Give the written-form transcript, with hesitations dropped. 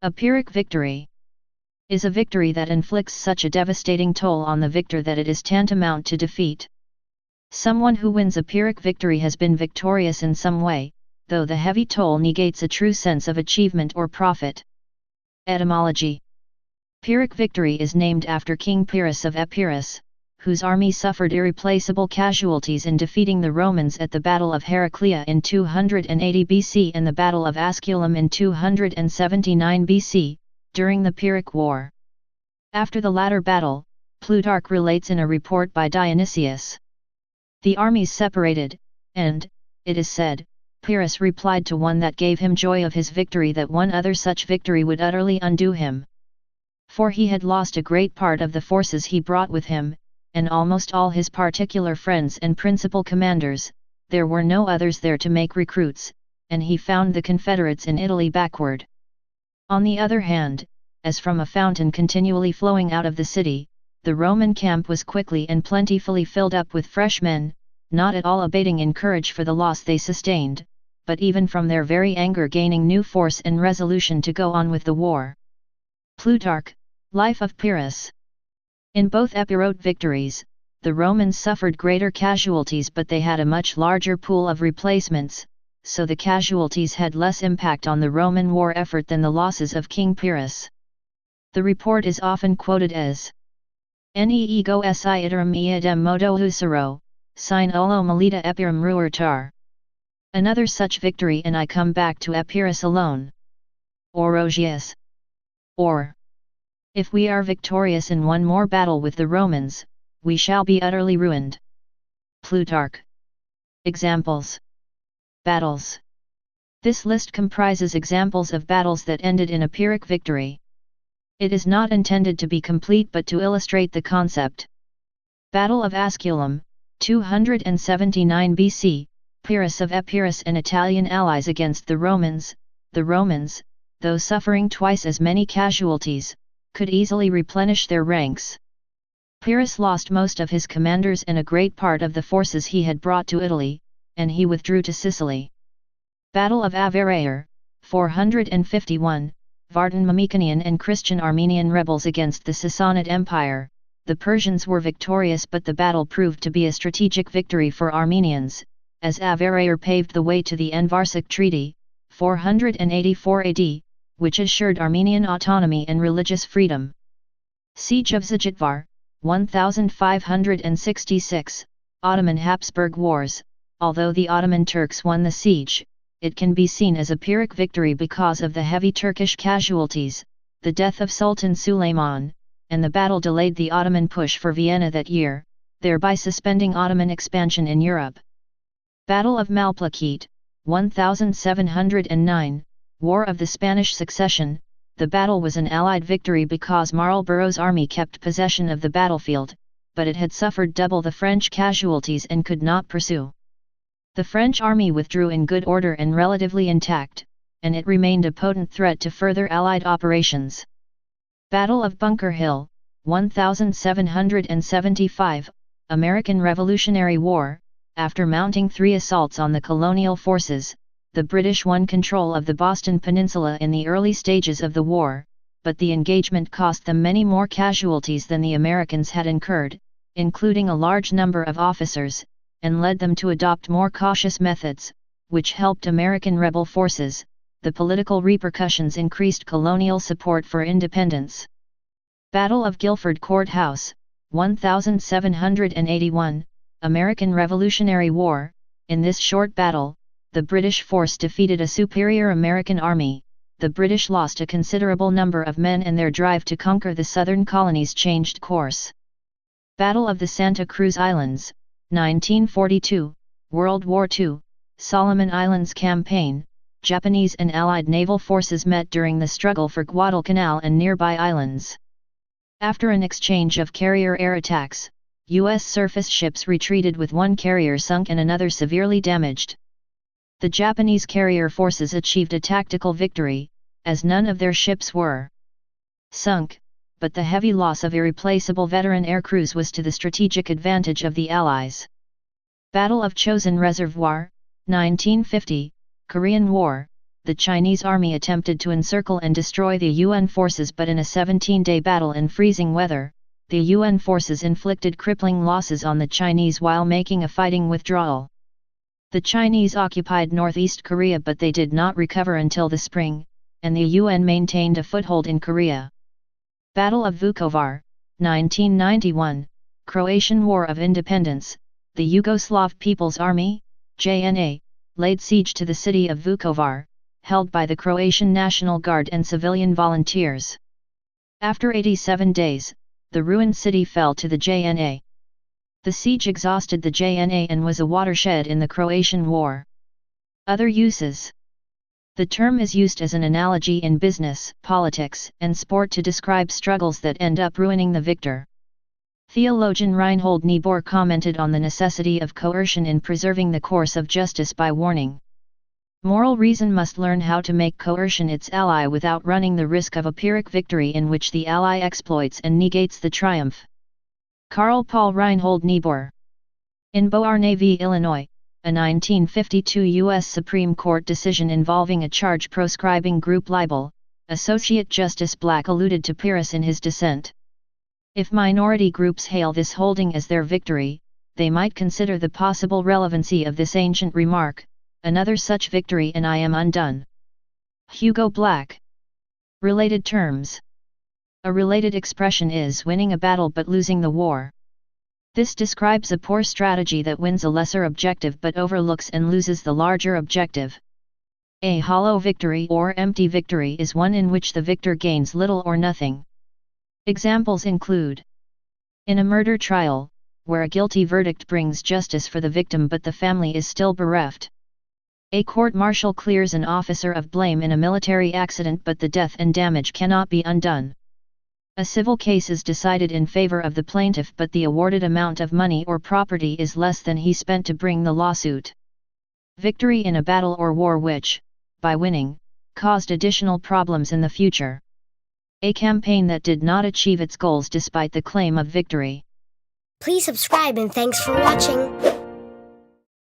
A Pyrrhic victory is a victory that inflicts such a devastating toll on the victor that it is tantamount to defeat. Someone who wins a Pyrrhic victory has been victorious in some way, though the heavy toll negates a true sense of achievement or profit. Etymology. Pyrrhic victory is named after King Pyrrhus of Epirus, whose army suffered irreplaceable casualties in defeating the Romans at the Battle of Heraclea in 280 BC and the Battle of Asculum in 279 BC, during the Pyrrhic War. After the latter battle, Plutarch relates in a report by Dionysius. The armies separated, and, it is said, Pyrrhus replied to one that gave him joy of his victory that one other such victory would utterly undo him. For he had lost a great part of the forces he brought with him, and almost all his particular friends and principal commanders. There were no others there to make recruits, and he found the confederates in Italy backward. On the other hand, as from a fountain continually flowing out of the city, the Roman camp was quickly and plentifully filled up with fresh men, not at all abating in courage for the loss they sustained, but even from their very anger gaining new force and resolution to go on with the war. Plutarch, Life of Pyrrhus. In both Epirot victories, the Romans suffered greater casualties, but they had a much larger pool of replacements, so the casualties had less impact on the Roman war effort than the losses of King Pyrrhus. The report is often quoted as "Ne ego si iterum iadem modo husero, sine olo melita epirum ruertar." Another such victory, and I come back to Epirus alone. Orogius. Or, if we are victorious in one more battle with the Romans, we shall be utterly ruined. Plutarch. Examples. Battles. This list comprises examples of battles that ended in a Pyrrhic victory. It is not intended to be complete but to illustrate the concept. Battle of Asculum, 279 BC, Pyrrhus of Epirus and Italian allies against the Romans. The Romans, though suffering twice as many casualties, could easily replenish their ranks. Pyrrhus lost most of his commanders and a great part of the forces he had brought to Italy, and he withdrew to Sicily. Battle of Avere, 451, Vardhan Mamikonian and Christian Armenian rebels against the Sassanid Empire. The Persians were victorious, but the battle proved to be a strategic victory for Armenians, as Avere paved the way to the Anvarsic Treaty, 484 AD, which assured Armenian autonomy and religious freedom. Siege of Zajitvar, 1566, Ottoman-Habsburg Wars. Although the Ottoman Turks won the siege, it can be seen as a Pyrrhic victory because of the heavy Turkish casualties, the death of Sultan Suleiman, and the battle delayed the Ottoman push for Vienna that year, thereby suspending Ottoman expansion in Europe. Battle of Malplaquet, 1709, War of the Spanish Succession. The battle was an Allied victory because Marlborough's army kept possession of the battlefield, but it had suffered double the French casualties and could not pursue. The French army withdrew in good order and relatively intact, and it remained a potent threat to further Allied operations. Battle of Bunker Hill, 1775, American Revolutionary War. After mounting 3 assaults on the colonial forces, the British won control of the Boston Peninsula in the early stages of the war, but the engagement cost them many more casualties than the Americans had incurred, including a large number of officers, and led them to adopt more cautious methods, which helped American rebel forces. The political repercussions increased colonial support for independence. Battle of Guilford Courthouse, 1781, American Revolutionary War. In this short battle, the British force defeated a superior American army. The British lost a considerable number of men and their drive to conquer the southern colonies changed course. Battle of the Santa Cruz Islands, 1942, World War II, Solomon Islands Campaign. Japanese and Allied naval forces met during the struggle for Guadalcanal and nearby islands. After an exchange of carrier air attacks, U.S. surface ships retreated with one carrier sunk and another severely damaged. The Japanese carrier forces achieved a tactical victory, as none of their ships were sunk, but the heavy loss of irreplaceable veteran air crews was to the strategic advantage of the Allies. Battle of Chosin Reservoir, 1950, Korean War. the Chinese army attempted to encircle and destroy the UN forces, but in a 17-day battle in freezing weather, the UN forces inflicted crippling losses on the Chinese while making a fighting withdrawal. The Chinese occupied northeast Korea, but they did not recover until the spring, and the UN maintained a foothold in Korea. Battle of Vukovar, 1991, Croatian War of Independence. The Yugoslav People's Army, JNA, laid siege to the city of Vukovar, held by the Croatian National Guard and civilian volunteers. After 87 days, the ruined city fell to the JNA. The siege exhausted the JNA and was a watershed in the Croatian War. Other uses. The term is used as an analogy in business, politics, and sport to describe struggles that end up ruining the victor. Theologian Reinhold Niebuhr commented on the necessity of coercion in preserving the course of justice by warning. Moral reason must learn how to make coercion its ally without running the risk of a Pyrrhic victory in which the ally exploits and negates the triumph. Carl Paul Reinhold Niebuhr. In Beauharnais v. Illinois, a 1952 U.S. Supreme Court decision involving a charge proscribing group libel, Associate Justice Black alluded to Pyrrhic in his dissent. If minority groups hail this holding as their victory, they might consider the possible relevancy of this ancient remark, another such victory and I am undone. Hugo Black. Related terms. A related expression is winning a battle but losing the war. This describes a poor strategy that wins a lesser objective but overlooks and loses the larger objective. A hollow victory or empty victory is one in which the victor gains little or nothing. Examples include: in a murder trial, where a guilty verdict brings justice for the victim but the family is still bereft. A court-martial clears an officer of blame in a military accident but the death and damage cannot be undone. A civil case is decided in favor of the plaintiff but the awarded amount of money or property is less than he spent to bring the lawsuit. Victory in a battle or war which, by winning, caused additional problems in the future. A campaign that did not achieve its goals despite the claim of victory. Please subscribe and thanks for watching.